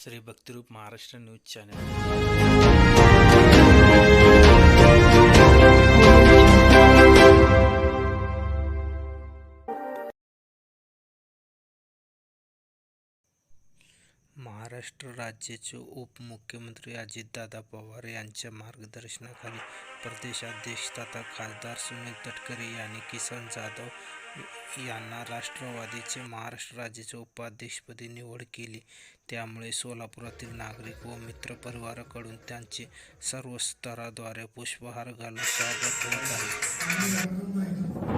Shri Bhaktirup Maharashtra news channel. Maharashtra राज्याचे उपमुख्यमंत्री अजितदादा पवार यांच्या मार्गदर्शनाखाली प्रदेशाध्यक्ष तथा खासदार सुनील तटकरे यांनी किसन जाधव यांना राष्ट्रवादीचे महाराष्ट्र राज्याचे उपाध्यक्षपदी निवड केली. त्यामुळे सोलापुरातील नागरिक व मित्रपरिवाराकडून त्यांचे सर्व स्तराद्वारे पुष्पहार घालून स्वागत होत आहे.